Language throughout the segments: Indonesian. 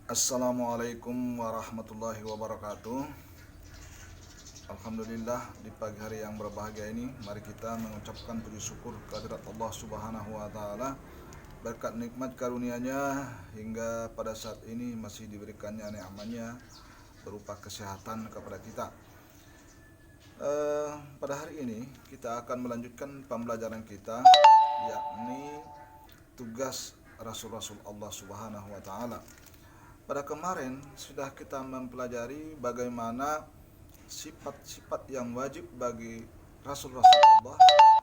Assalamualaikum warahmatullahi wabarakatuh. Alhamdulillah, di pagi hari yang berbahagia ini mari kita mengucapkan puji syukur kehadirat Allah Subhanahu wa taala, berkat nikmat karunia-Nya hingga pada saat ini masih diberikannya nikmat-Nya berupa kesehatan kepada kita. Pada hari ini kita akan melanjutkan pembelajaran kita, yakni tugas Rasul-Rasul Allah Subhanahu wa taala. Pada kemarin sudah kita mempelajari bagaimana sifat-sifat yang wajib bagi Rasul-Rasul Allah,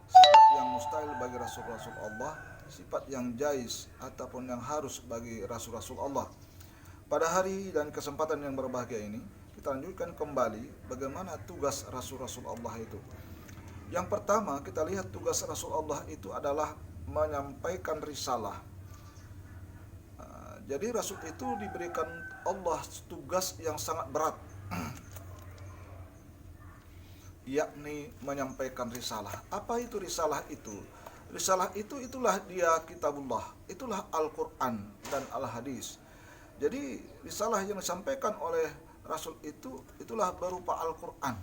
sifat yang mustahil bagi Rasul-Rasul Allah, sifat yang jais ataupun yang harus bagi Rasul-Rasul Allah. Pada hari dan kesempatan yang berbahagia ini, kita lanjutkan kembali bagaimana tugas Rasul-Rasul Allah itu. Yang pertama, kita lihat tugas Rasul Allah itu adalah menyampaikan risalah. Jadi Rasul itu diberikan Allah tugas yang sangat berat, yakni menyampaikan risalah. Apa itu risalah itu? Risalah itu itulah dia kitabullah, itulah Al-Quran dan Al-Hadis. Jadi risalah yang disampaikan oleh Rasul itu itulah berupa Al-Quran.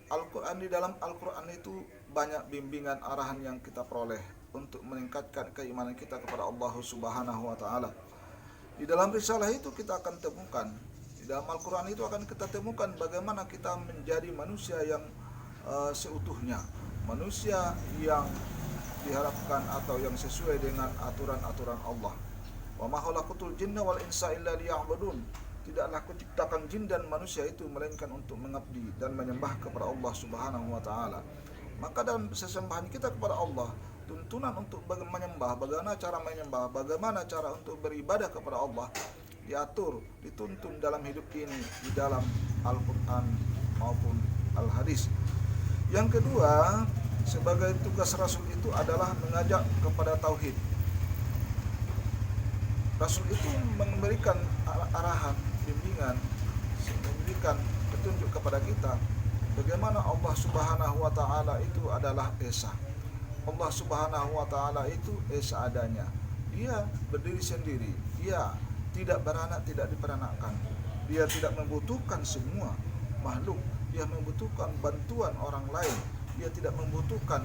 Al-Quran, di dalam Al-Quran itu banyak bimbingan arahan yang kita peroleh untuk meningkatkan keimanan kita kepada Allah Subhanahu wa taala. Di dalam risalah itu kita akan temukan, di dalam Al-Quran itu akan kita temukan bagaimana kita menjadi manusia yang seutuhnya, manusia yang diharapkan atau yang sesuai dengan aturan-aturan Allah. Wa ma khalaqatul jinna wal insa illa liya'budun. Tidaklah kuciptakan jin dan manusia itu melainkan untuk mengabdi dan menyembah kepada Allah Subhanahu wa taala. Maka dalam sesembahan kita kepada Allah, tuntunan untuk menyembah, bagaimana cara menyembah, bagaimana cara untuk beribadah kepada Allah diatur, dituntun dalam hidup ini di dalam Al-Quran maupun Al-Hadis. Yang kedua, sebagai tugas Rasul itu adalah mengajak kepada tauhid. Rasul itu memberikan arahan, bimbingan, memberikan petunjuk kepada kita bagaimana Allah Subhanahu wa taala itu adalah esa. Allah Subhanahu wa taala itu esa adanya. Dia berdiri sendiri. Dia tidak beranak, tidak diperanakkan. Dia tidak membutuhkan semua makhluk. Dia membutuhkan bantuan orang lain. Dia tidak membutuhkan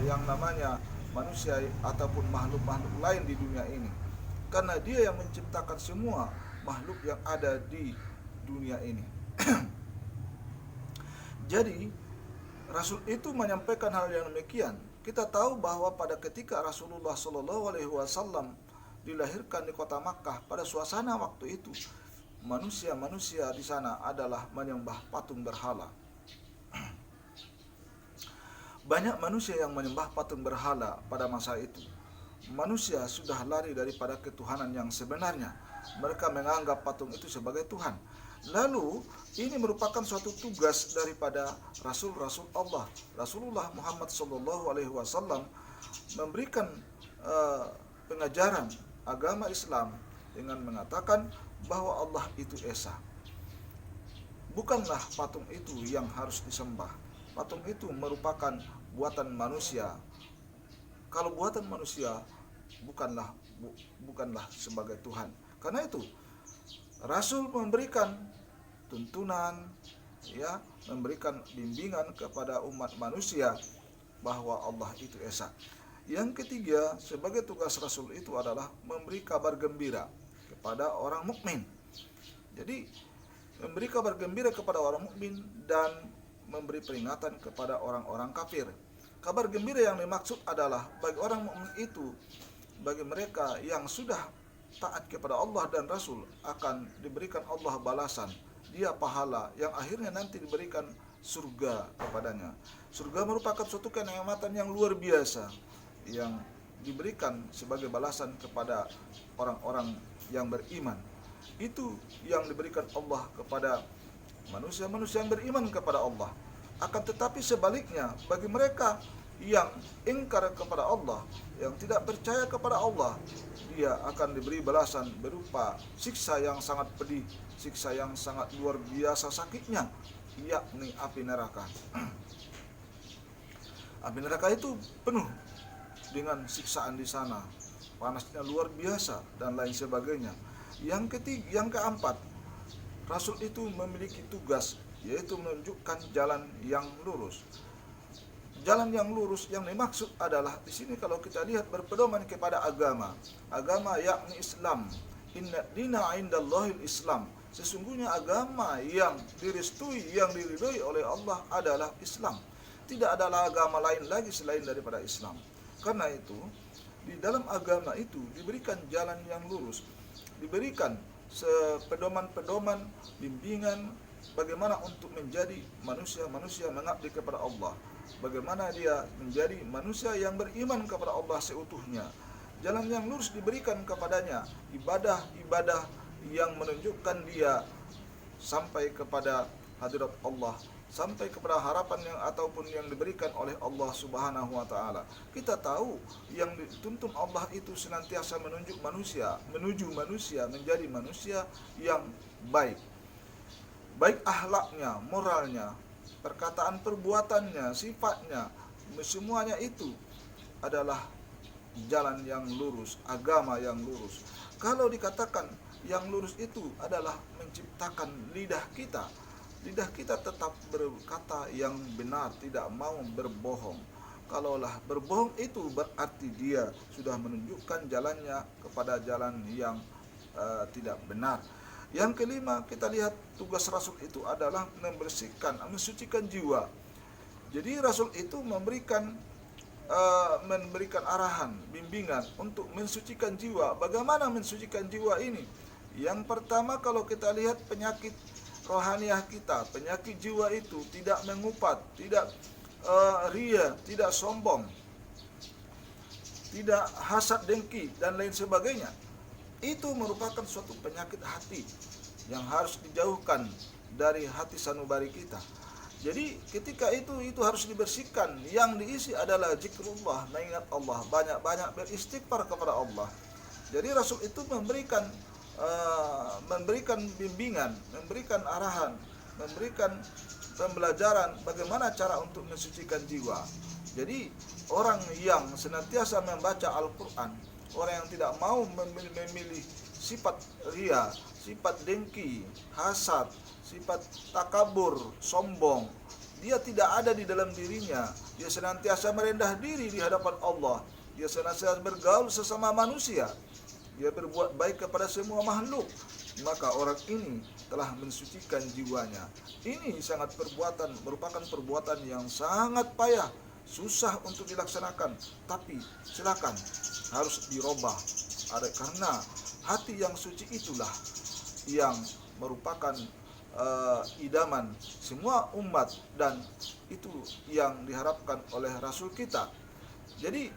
yang namanya manusia ataupun makhluk-makhluk lain di dunia ini. Karena dia yang menciptakan semua makhluk yang ada di dunia ini. Jadi Rasul itu menyampaikan hal yang demikian. Kita tahu bahwa pada ketika Rasulullah SAW dilahirkan di kota Makkah, pada suasana waktu itu manusia-manusia di sana adalah menyembah patung berhala. Banyak manusia yang menyembah patung berhala pada masa itu. Manusia sudah lari daripada ketuhanan yang sebenarnya. Mereka menganggap patung itu sebagai Tuhan. Lalu ini merupakan suatu tugas daripada Rasul-Rasul Allah. Rasulullah Muhammad SAW memberikan pengajaran agama Islam dengan mengatakan bahwa Allah itu esa. Bukanlah patung itu yang harus disembah. Patung itu merupakan buatan manusia. Kalau buatan manusia bukanlah sebagai Tuhan. Karena itu Rasul memberikan tuntunan, memberikan bimbingan kepada umat manusia bahwa Allah itu esa. Yang ketiga, sebagai tugas Rasul itu adalah memberi kabar gembira kepada orang mukmin. Jadi memberi kabar gembira kepada orang mukmin dan memberi peringatan kepada orang-orang kafir. Kabar gembira yang dimaksud adalah bagi orang mukmin itu, bagi mereka yang sudah taat kepada Allah dan Rasul, akan diberikan Allah balasan, dia pahala yang akhirnya nanti diberikan surga kepadanya. Surga merupakan suatu kenikmatan yang luar biasa yang diberikan sebagai balasan kepada orang-orang yang beriman. Itu yang diberikan Allah kepada manusia-manusia yang beriman kepada Allah. Akan tetapi sebaliknya, bagi mereka yang ingkar kepada Allah, yang tidak percaya kepada Allah, dia akan diberi balasan berupa siksa yang sangat pedih, siksa yang sangat luar biasa sakitnya, yakni api neraka. Api neraka itu penuh dengan siksaan di sana, panasnya luar biasa dan lain sebagainya. Yang keempat, Rasul itu memiliki tugas, yaitu menunjukkan jalan yang lurus. Jalan yang lurus yang dimaksud adalah di sini kalau kita lihat berpedoman kepada agama yakni Islam. Inna dina indallahil Islam. Sesungguhnya agama yang direstui, yang diridhoi oleh Allah adalah Islam. Tidak adalah agama lain lagi selain daripada Islam. Karena itu, di dalam agama itu diberikan jalan yang lurus, diberikan pedoman-pedoman, bimbingan bagaimana untuk menjadi manusia mengabdi kepada Allah, bagaimana dia menjadi manusia yang beriman kepada Allah seutuhnya. Jalan yang lurus diberikan kepadanya, ibadah-ibadah yang menunjukkan dia sampai kepada hadirat Allah, sampai kepada harapan yang diberikan oleh Allah Subhanahu wa taala. Kita tahu yang dituntun Allah itu senantiasa menuju manusia menjadi manusia yang baik akhlaknya, moralnya, perkataan perbuatannya, sifatnya, semuanya itu adalah jalan yang lurus, agama yang lurus. Kalau dikatakan yang lurus itu adalah menciptakan lidah kita tetap berkata yang benar, tidak mau berbohong. Kalaulah berbohong itu berarti dia sudah menunjukkan jalannya kepada jalan yang tidak benar. Yang kelima, kita lihat tugas Rasul itu adalah mensucikan jiwa. Jadi Rasul itu memberikan arahan, bimbingan untuk mensucikan jiwa. Bagaimana mensucikan jiwa ini? Yang pertama, kalau kita lihat penyakit rohaniah kita, penyakit jiwa itu tidak mengupat, tidak ria, tidak sombong, tidak hasad dengki dan lain sebagainya. Itu merupakan suatu penyakit hati yang harus dijauhkan dari hati sanubari kita. Jadi ketika itu harus dibersihkan. Yang diisi adalah zikrullah, mengingat Allah, banyak-banyak beristighfar kepada Allah. Jadi Rasul itu memberikan bimbingan, memberikan arahan, memberikan pembelajaran bagaimana cara untuk mensucikan jiwa. Jadi orang yang senantiasa membaca Al-Quran, orang yang tidak mau memilih sifat ria, sifat dengki, hasad, sifat takabur, sombong, dia tidak ada di dalam dirinya. Dia senantiasa merendah diri di hadapan Allah. Dia senantiasa bergaul sesama manusia. Dia berbuat baik kepada semua makhluk. Maka orang ini telah mensucikan jiwanya. Ini merupakan perbuatan yang sangat payah, susah untuk dilaksanakan. Tapi silakan, harus dirubah. Karena hati yang suci itulah yang merupakan idaman semua umat, dan itu yang diharapkan oleh Rasul kita. Jadi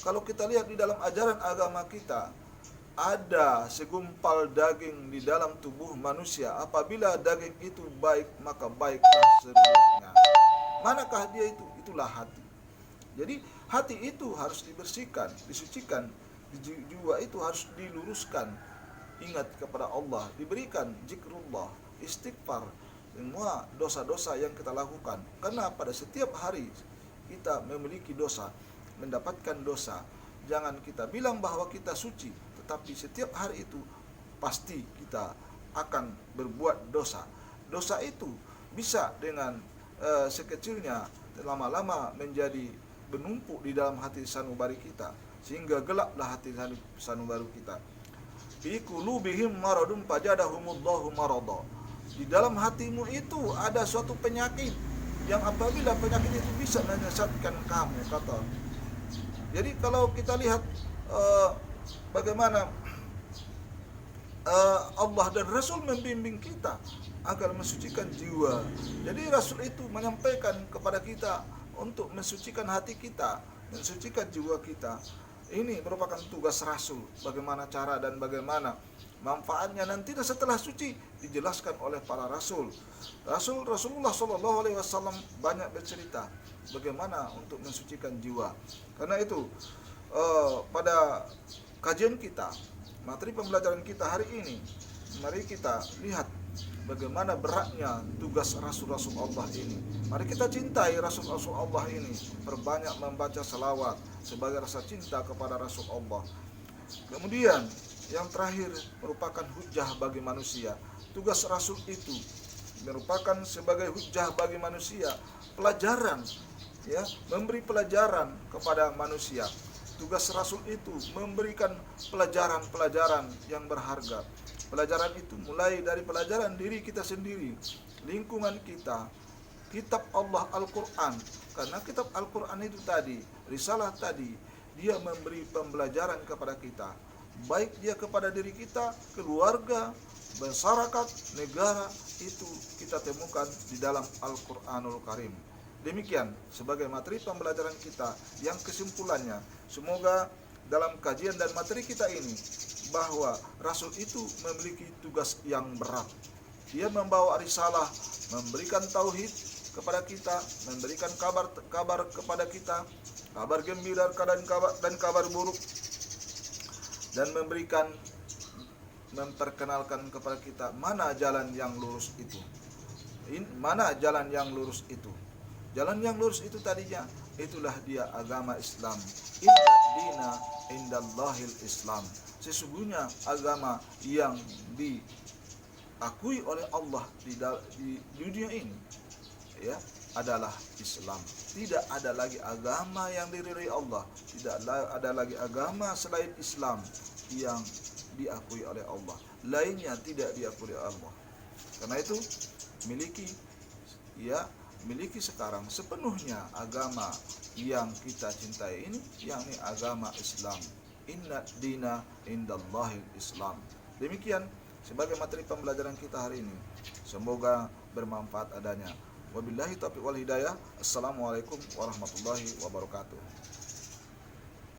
kalau kita lihat di dalam ajaran agama kita, ada segumpal daging di dalam tubuh manusia. Apabila daging itu baik, maka baiklah seluruhnya. Manakah dia itu? Itulah hati. Jadi hati itu harus dibersihkan, disucikan. Jiwa itu harus diluruskan, ingat kepada Allah, diberikan zikrullah, istighfar, semua dosa-dosa yang kita lakukan. Karena pada setiap hari kita memiliki dosa, mendapatkan dosa. Jangan kita bilang bahwa kita suci, tetapi setiap hari itu pasti kita akan berbuat dosa. Dosa itu bisa dengan sekecilnya lama-lama menjadi menumpuk di dalam hati sanubari kita, sehingga gelaplah hati sanubari kita. Fi qulubihim maradun fajadahumullahu marada. Di dalam hatimu itu ada suatu penyakit yang apabila penyakit itu bisa menyesatkan kamu, kata. Jadi kalau kita lihat bagaimana Allah dan Rasul membimbing kita agar mensucikan jiwa. Jadi Rasul itu menyampaikan kepada kita untuk mensucikan hati kita, mensucikan jiwa kita. Ini merupakan tugas Rasul. Bagaimana cara dan bagaimana manfaatnya nanti setelah suci dijelaskan oleh para Rasul. Rasulullah SAW banyak bercerita bagaimana untuk mensucikan jiwa. Karena itu pada kajian kita, materi pembelajaran kita hari ini, mari kita lihat bagaimana beratnya tugas Rasul-Rasul Allah ini. Mari kita cintai Rasul-Rasul Allah ini, perbanyak membaca salawat sebagai rasa cinta kepada Rasul Allah. Kemudian yang terakhir merupakan hujjah bagi manusia. Tugas Rasul itu merupakan sebagai hujjah bagi manusia, pelajaran, ya, memberi pelajaran kepada manusia. Tugas Rasul itu memberikan pelajaran-pelajaran yang berharga. Pelajaran itu mulai dari pelajaran diri kita sendiri, lingkungan kita, kitab Allah Al-Quran. Karena kitab Al-Quran itu tadi, risalah tadi, dia memberi pembelajaran kepada kita, baik dia kepada diri kita, keluarga, masyarakat, negara, itu kita temukan di dalam Al-Quranul Karim. Demikian sebagai materi pembelajaran kita yang kesimpulannya, semoga dalam kajian dan materi kita ini bahwa Rasul itu memiliki tugas yang berat. Dia membawa risalah, memberikan tauhid kepada kita, memberikan kabar kepada kita, kabar gembira dan kabar buruk, dan memperkenalkan kepada kita mana jalan yang lurus itu. Mana jalan yang lurus itu? Jalan yang lurus itu tadinya, itulah dia agama Islam. Inna dina indallahil Islam. Sesungguhnya agama yang diakui oleh Allah di dunia ini, ya, adalah Islam. Tidak ada lagi agama yang diridhai Allah. Tidak ada lagi agama selain Islam yang diakui oleh Allah. Lainnya tidak diakui oleh Allah. Karena itu miliki sekarang sepenuhnya agama yang kita cintai ini, yakni agama Islam. Inna dina indallahil Islam. Demikian sebagai materi pembelajaran kita hari ini. Semoga bermanfaat adanya. Wabillahi taufiq wal hidayah. Assalamualaikum warahmatullahi wabarakatuh.